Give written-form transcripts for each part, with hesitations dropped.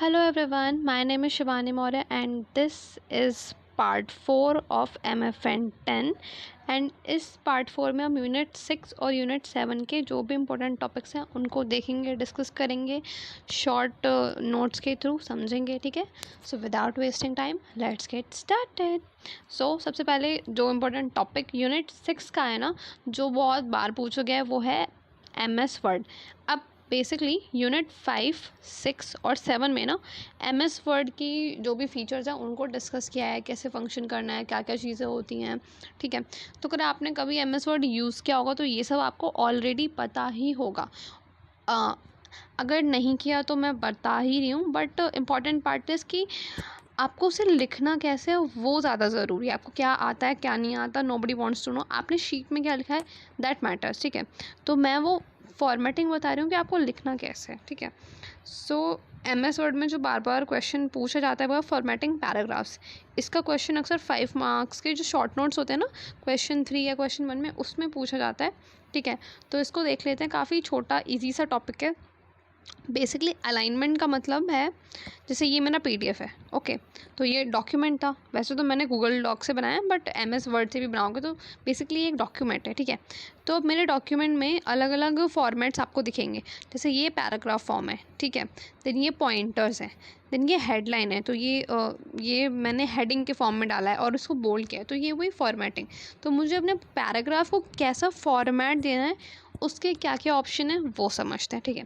Hello everyone, my name is Shivani Maurya and this is part 4 of MFN 10 and इस part 4 में हम unit 6 और unit 7 के जो भी इम्पोर्टेंट टॉपिक्स हैं उनको देखेंगे, डिस्कस करेंगे, शॉर्ट नोट्स के थ्रू समझेंगे. ठीक है, so without wasting time let's get started. So सबसे पहले जो इम्पोर्टेंट टॉपिक यूनिट 6 का है ना, जो बहुत बार पूछा गया है, वो है MS वर्ड. अब बेसिकली यूनिट 5, 6 और 7 में ना MS वर्ड की जो भी फीचर्स हैं उनको डिस्कस किया है, कैसे फंक्शन करना है, क्या क्या चीज़ें होती हैं. ठीक है, तो अगर आपने कभी MS वर्ड यूज़ किया होगा तो ये सब आपको ऑलरेडी पता ही होगा. अगर नहीं किया तो मैं बता ही रही हूँ, बट इम्पॉर्टेंट पार्ट इज़ कि आपको उसे लिखना कैसे है वो ज़्यादा ज़रूरी है. आपको क्या आता है क्या नहीं आता, नोबडी वांट्स टू नो. आपने शीट में क्या लिखा है दैट मैटर्स. ठीक है, तो मैं वो फॉर्मेटिंग बता रही हूँ कि आपको लिखना कैसे है. ठीक है, सो MS वर्ड में जो बार बार क्वेश्चन पूछा जाता है वो है फॉर्मेटिंग पैराग्राफ्स. इसका क्वेश्चन अक्सर 5 मार्क्स के जो शॉर्ट नोट्स होते हैं ना, क्वेश्चन 3 या क्वेश्चन 1 में, उसमें पूछा जाता है. ठीक है, तो इसको देख लेते हैं. काफ़ी छोटा ईजी सा टॉपिक है. बेसिकली अलाइनमेंट का मतलब है, जैसे ये मेरा PDF है. ओके, तो ये डॉक्यूमेंट था. वैसे तो मैंने गूगल डॉक से बनाया, बट MS वर्ड से भी बनाओगे तो बेसिकली एक डॉक्यूमेंट है. ठीक है, तो अब मेरे डॉक्यूमेंट में अलग अलग फॉर्मेट्स आपको दिखेंगे. जैसे ये पैराग्राफ फॉर्म है. ठीक है, देन ये पॉइंटर्स हैं, देन ये हेडलाइन है. तो ये मैंने हेडिंग के फॉर्म में डाला है और उसको बोल्ड किया है, तो ये वही फॉर्मेटिंग. तो मुझे अपने पैराग्राफ को कैसा फॉर्मेट देना है, उसके क्या क्या ऑप्शन है वो समझते हैं. ठीक है,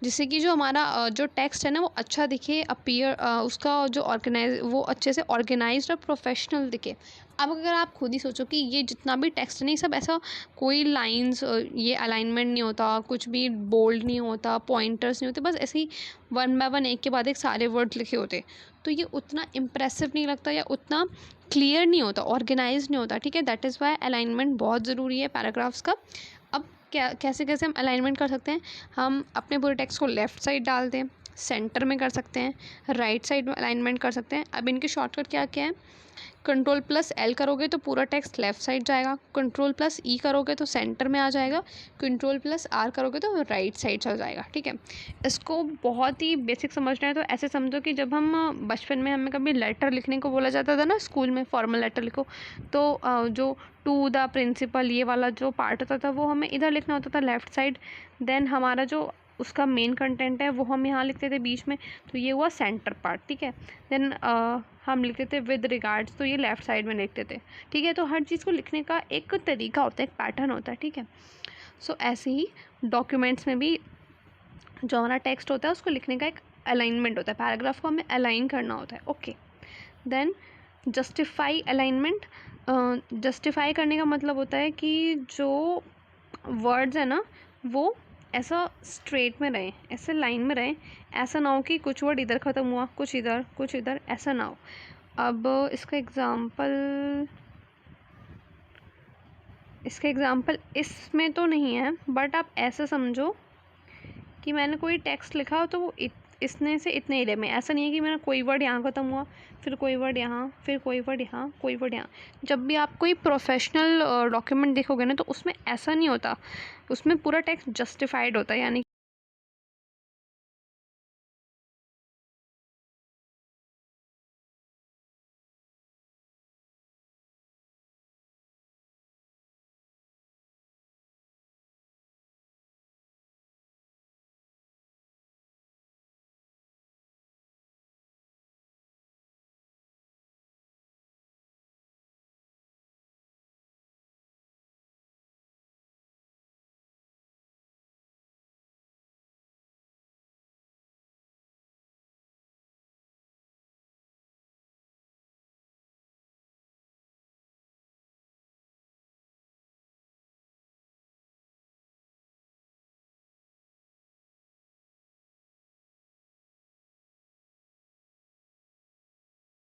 जिससे कि जो हमारा जो टेक्स्ट है ना वो अच्छा दिखे, अपीयर उसका जो ऑर्गेनाइज वो अच्छे से ऑर्गेनाइज्ड और प्रोफेशनल दिखे. अब अगर आप खुद ही सोचो कि ये जितना भी टेक्स्ट नहीं, सब ऐसा कोई लाइंस, ये अलाइनमेंट नहीं होता, कुछ भी बोल्ड नहीं होता, पॉइंटर्स नहीं होते, बस ऐसे ही वन बाय वन एक के बाद एक सारे वर्ड लिखे होते, तो ये उतना इम्प्रेसिव नहीं लगता या उतना क्लियर नहीं होता, ऑर्गेनाइज नहीं होता. ठीक है, दैट इज़ वाई अलाइनमेंट बहुत ज़रूरी है पैराग्राफ्स का. अब क्या कैसे कैसे हम अलाइनमेंट कर सकते हैं, हम अपने पूरे टेक्स्ट को लेफ़्ट साइड डाल दें, सेंटर में कर सकते हैं, राइट साइड में अलाइनमेंट कर सकते हैं. अब इनके शॉर्टकट क्या क्या है, Ctrl+L करोगे तो पूरा टेक्स्ट लेफ़्ट साइड जाएगा, Ctrl+E करोगे तो सेंटर में आ जाएगा, Ctrl+R करोगे तो राइट साइड चल जाएगा. ठीक है, इसको बहुत ही बेसिक समझना है. तो ऐसे समझो कि जब हम बचपन में हमें कभी लेटर लिखने को बोला जाता था ना स्कूल में, फॉर्मल लेटर लिखो, तो जो टू द प्रिंसिपल ये वाला जो पार्ट होता था वो हमें इधर लिखना होता था लेफ़्ट साइड. देन हमारा जो उसका मेन कंटेंट है वो हम यहाँ लिखते थे बीच में, तो ये हुआ सेंटर पार्ट. ठीक है, देन हम लिखते थे विद रिगार्ड्स, तो ये लेफ़्ट साइड में लिखते थे. ठीक है, तो हर चीज़ को लिखने का एक तरीका होता है, एक पैटर्न होता है. ठीक है, सो ऐसे ही डॉक्यूमेंट्स में भी जो हमारा टेक्स्ट होता है उसको लिखने का एक अलाइनमेंट होता है. पैराग्राफ को हमें अलाइन करना होता है. Okay, then justify alignment. Justify करने का मतलब होता है कि जो वर्ड्स है ना वो ऐसा स्ट्रेट में रहें, ऐसे लाइन में रहें. ऐसा ना हो कि कुछ वर्ड इधर ख़त्म हुआ, कुछ इधर, ऐसा ना हो. अब इसका एग्ज़ाम्पल इसमें तो नहीं है, बट आप ऐसा समझो कि मैंने कोई टेक्स्ट लिखा हो तो वो इसने से इतने एरिया में. ऐसा नहीं है कि मेरा कोई वर्ड यहाँ ख़त्म हुआ, फिर कोई वर्ड यहाँ, फिर कोई वर्ड यहाँ, कोई वर्ड यहाँ. जब भी आप कोई प्रोफेशनल डॉक्यूमेंट देखोगे ना तो उसमें ऐसा नहीं होता, उसमें पूरा टेक्स्ट जस्टिफाइड होता है. यानी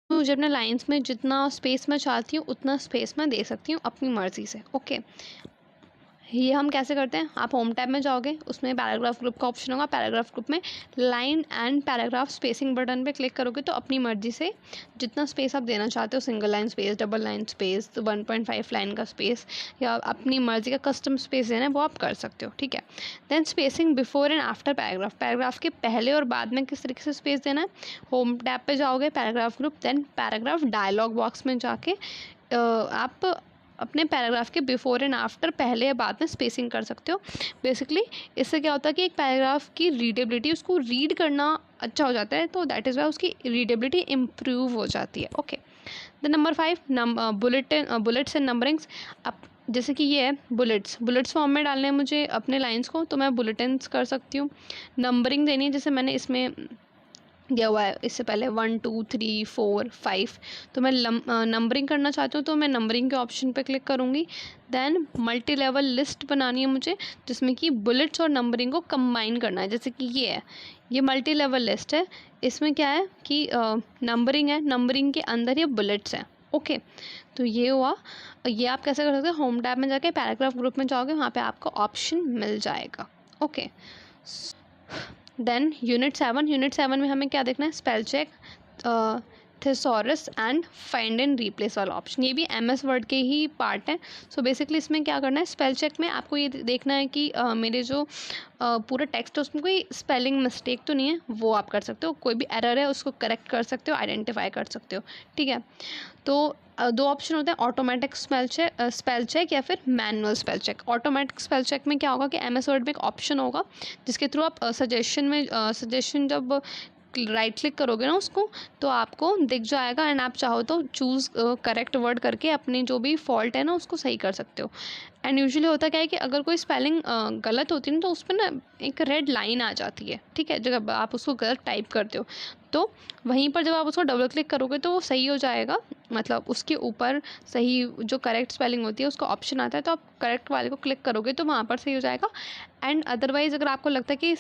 मुझे अपने लाइन्स में जितना स्पेस मैं चाहती हूँ उतना स्पेस मैं दे सकती हूँ अपनी मर्ज़ी से. ओके, ये हम कैसे करते हैं, आप होम टैब में जाओगे, उसमें पैराग्राफ ग्रुप का ऑप्शन होगा, पैराग्राफ ग्रुप में line and paragraph spacing button पे क्लिक करोगे तो अपनी मर्जी से जितना स्पेस आप देना चाहते हो, single line space, double line space, 1.5 line का स्पेस, या अपनी मर्जी का कस्टम स्पेस देना है वो आप कर सकते हो, ठीक है। Then spacing before and after paragraph, paragraph के पहले और बाद में किस तरीके से स्पेस देना है, होम टैब पे जाओगे, paragraph group, then paragraph dialog box में जाके आप अपने पैराग्राफ के बिफोर एंड आफ्टर, पहले या बाद में स्पेसिंग कर सकते हो। बेसिकली इससे क्या होता है कि एक पैराग्राफ की रीडेबिलिटी, उसको रीड करना अच्छा हो जाता है, तो दैट इज़ वाई उसकी रीडेबिलिटी इम्प्रूव हो जाती है। Okay, the number 5 bullets and numberings. अब जैसे कि ये है बुलेट्स फॉर्म में डालने हैं मुझे अपने लाइन्स को, तो मैं बुलेटिन्स कर सकती हूँ। नंबरिंग देनी है, जैसे मैंने इसमें दिया हुआ है इससे पहले 1 2 3 4 5, तो मैं नंबरिंग करना चाहती हूँ तो मैं नंबरिंग के ऑप्शन पे क्लिक करूँगी। देन मल्टी लेवल लिस्ट बनानी है मुझे, जिसमें कि बुलेट्स और नंबरिंग को कंबाइन करना है, जैसे कि ये है, ये मल्टी लेवल लिस्ट है, इसमें क्या है कि नंबरिंग है, नंबरिंग के अंदर ये बुलेट्स हैं। ओके, तो ये हुआ। ये आप कैसे कर सकते हो, होम टैब में जाके पैराग्राफ ग्रुप में जाओगे, वहाँ पे आपको ऑप्शन मिल जाएगा। ओके, देन यूनिट 7 में हमें क्या देखना है, spell check, thesaurus and find and replace वाला ऑप्शन, ये भी एमएस वर्ड के ही पार्ट है। सो बेसिकली इसमें क्या करना है, स्पेल चेक में आपको ये देखना है कि मेरे जो पूरा टेक्स्ट है उसमें कोई स्पेलिंग मिस्टेक तो नहीं है, वो आप कर सकते हो, कोई भी एरर है उसको करेक्ट कर सकते हो, आइडेंटिफाई कर सकते हो, ठीक है। तो दो ऑप्शन होते हैं, ऑटोमेटिक स्पेल चेक या फिर manual spell check. Automatic spell check में क्या होगा कि एमएस वर्ड में एक ऑप्शन होगा जिसके थ्रू आप सजेशन जब राइट क्लिक करोगे ना उसको, तो आपको दिख जाएगा एंड आप चाहो तो चूज़ करेक्ट वर्ड करके अपनी जो भी फॉल्ट है ना उसको सही कर सकते हो। एंड यूजुअली होता क्या है कि अगर कोई स्पेलिंग गलत होती है ना तो उस पर ना एक रेड लाइन आ जाती है, ठीक है, जब आप उसको गलत टाइप करते हो, तो वहीं पर जब आप उसको डबल क्लिक करोगे तो वो सही हो जाएगा, मतलब उसके ऊपर सही जो करेक्ट स्पेलिंग होती है उसका ऑप्शन आता है, तो आप करेक्ट वाले को क्लिक करोगे तो वहाँ पर सही हो जाएगा। एंड अदरवाइज़ अगर आपको लगता है कि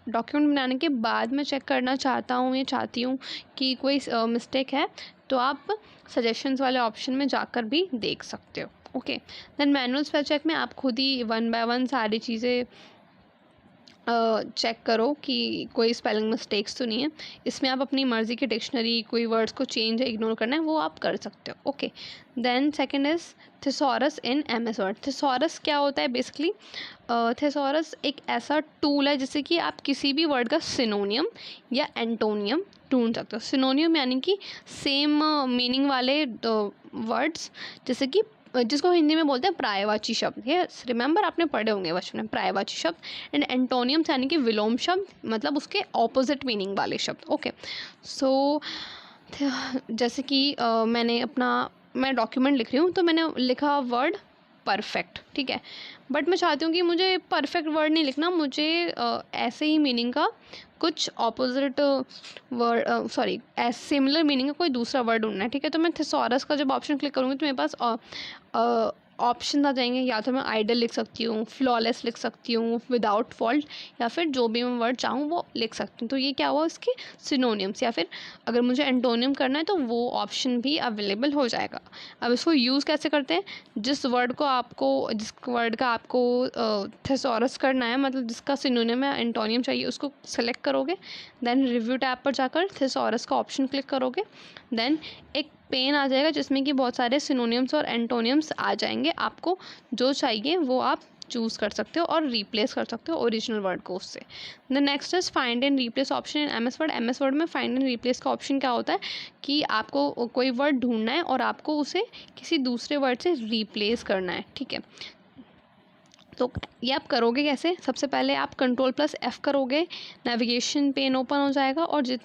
डॉक्यूमेंट बनाने के बाद मैं चेक करना चाहता हूँ या चाहती हूँ कि कोई मिस्टेक है, तो आप सजेशंस वाले ऑप्शन में जाकर भी देख सकते हो। Okay, then manual spell check में आप खुद ही 1 बाय 1 सारी चीज़ें चेक करो कि कोई स्पेलिंग मिस्टेक्स तो नहीं है। इसमें आप अपनी मर्ज़ी की डिक्शनरी, कोई वर्ड्स को चेंज या इग्नोर करना है वो आप कर सकते हो। Okay, then second is thesaurus in MS word. Thesaurus क्या होता है बेसिकली, थेसॉरस एक ऐसा टूल है जिससे कि आप किसी भी वर्ड का सिनोनियम या एंटोनियम ढूंढ सकते हो। सिनोनियम यानी कि सेम मीनिंग वाले वर्ड्स, जैसे कि जिसको हिंदी में बोलते हैं पर्यायवाची शब्द, ये रिमेंबर आपने पढ़े होंगे बचपन में, पर्यायवाची शब्द। एंड एंटोनियम्स यानी कि विलोम शब्द, मतलब उसके ऑपोजिट मीनिंग वाले शब्द। ओके, सो जैसे कि मैं डॉक्यूमेंट लिख रही हूँ तो मैंने लिखा वर्ड परफेक्ट, ठीक है, बट मैं चाहती हूँ कि मुझे परफेक्ट वर्ड नहीं लिखना, मुझे ऐसे ही मीनिंग का कुछ opposite word, sorry similar meaning का कोई दूसरा वर्ड ढूंढना है, ठीक है। तो मैं थेसॉरस का जब ऑप्शन क्लिक करूँगी तो मेरे पास ऑप्शन आ जाएंगे, या तो मैं आइडल लिख सकती हूँ, फ्लॉलेस लिख सकती हूँ, विदाउट फॉल्ट, या फिर जो भी मैं वर्ड चाहूँ वो लिख सकती हूँ। तो ये क्या हुआ, इसके सिनोनिम्स, या फिर अगर मुझे एंटोनियम करना है तो वो ऑप्शन भी अवेलेबल हो जाएगा। अब इसको यूज़ कैसे करते हैं, जिस वर्ड का आपको थेसॉरस करना है, मतलब जिसका सिनोनिम या एंटोनियम चाहिए, उसको सेलेक्ट करोगे, देन रिव्यू टैब पर जाकर थेसॉरस का ऑप्शन क्लिक करोगे, देन एक पेन आ जाएगा जिसमें कि बहुत सारे सिनोनिम्स और एंटोनिम्स आ जाएंगे, आपको जो चाहिए वो आप चूज़ कर सकते हो और रिप्लेस कर सकते हो ओरिजिनल वर्ड को उससे। The next is find and replace option in MS word में फाइंड एंड रिप्लेस का ऑप्शन क्या होता है कि आपको कोई वर्ड ढूंढना है और आपको उसे किसी दूसरे वर्ड से रिप्लेस करना है, ठीक है। तो ये आप करोगे कैसे, सबसे पहले आप Ctrl+F करोगे, नेविगेशन पेन ओपन हो जाएगा और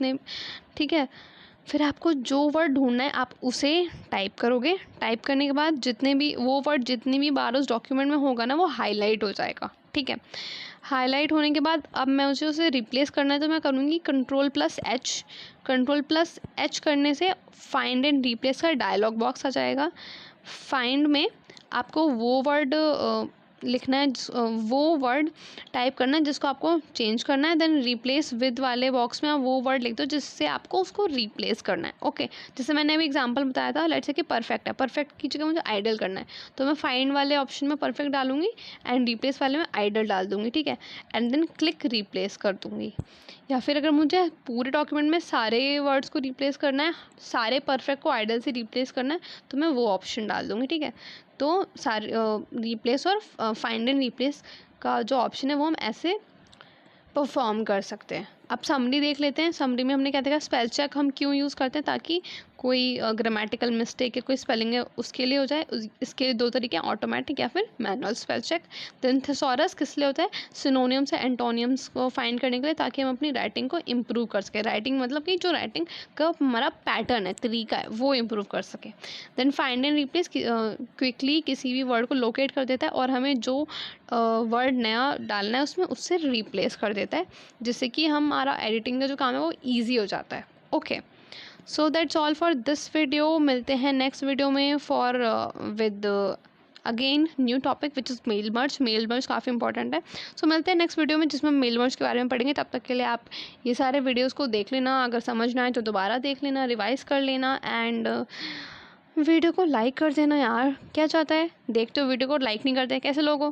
ठीक है, फिर आपको जो वर्ड ढूंढना है आप उसे टाइप करोगे, टाइप करने के बाद वो वर्ड जितनी भी बार उस डॉक्यूमेंट में होगा ना वो हाईलाइट हो जाएगा, ठीक है। हाईलाइट होने के बाद अब मैं उसे रिप्लेस करना है तो मैं करूँगी Ctrl+H करने से फाइंड एंड रिप्लेस का डायलॉग बॉक्स आ जाएगा। फाइंड में आपको वो वर्ड लिखना है, वो वर्ड टाइप करना है जिसको आपको चेंज करना है, देन रिप्लेस विद वाले बॉक्स में आप वो वर्ड लिख दो जिससे आपको उसको रिप्लेस करना है। ओके, जैसे मैंने अभी एग्जांपल बताया था, लेट्स से कि परफेक्ट है, परफेक्ट की जगह मुझे आइडल करना है, तो मैं फाइंड वाले ऑप्शन में परफेक्ट डालूंगी एंड रिप्लेस वाले में आइडल डाल दूंगी, ठीक है, एंड देन क्लिक रिप्लेस कर दूंगी। या फिर अगर मुझे पूरे डॉक्यूमेंट में सारे वर्ड्स को रिप्लेस करना है, सारे परफेक्ट को आइडल से रिप्लेस करना है, तो मैं वो ऑप्शन डाल दूँगी, ठीक है। तो सारे रिप्लेस और फाइंड एंड रिप्लेस का जो ऑप्शन है वो हम ऐसे परफॉर्म कर सकते हैं। अब समरी देख लेते हैं। समरी में हमने क्या देखा, स्पेल चेक हम क्यों यूज़ करते हैं, ताकि कोई ग्रामेटिकल मिस्टेक या कोई स्पेलिंग है उसके लिए हो जाए। इसके लिए दो तरीके हैं, ऑटोमेटिक या फिर manual spell check. Then thesaurus किस लिए होता है, सिनोनियम्स या एंटोनियम्स को फाइंड करने के लिए, ताकि हम अपनी राइटिंग को इम्प्रूव कर सकें। राइटिंग मतलब कि जो राइटिंग का हमारा पैटर्न है, तरीका है, वो इम्प्रूव कर सके। Then find and replace quickly किसी भी वर्ड को लोकेट कर देता है और हमें जो वर्ड नया डालना है उसमें उससे रिप्लेस कर देता है, जिससे कि हमारा एडिटिंग का जो काम है वो ईजी हो जाता है। Okay, so that's all for this video. मिलते हैं नेक्स्ट वीडियो में for with again new topic which is mail merge. Mail merge काफ़ी इंपॉर्टेंट है। सो मिलते हैं नेक्स्ट वीडियो में जिसमें मेल मर्ज के बारे में पढ़ेंगे। तब तक के लिए आप ये सारे वीडियोज़ को देख लेना, अगर समझ ना आए तो दोबारा देख लेना, रिवाइज़ कर लेना, एंड वीडियो को लाइक कर देना यार। क्या चाहता है, देखते हो वीडियो को लाइक नहीं करते, कैसे लोगों,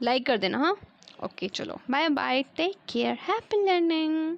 लाइक कर देना। हाँ, ओके, चलो bye bye, take care, happy learning.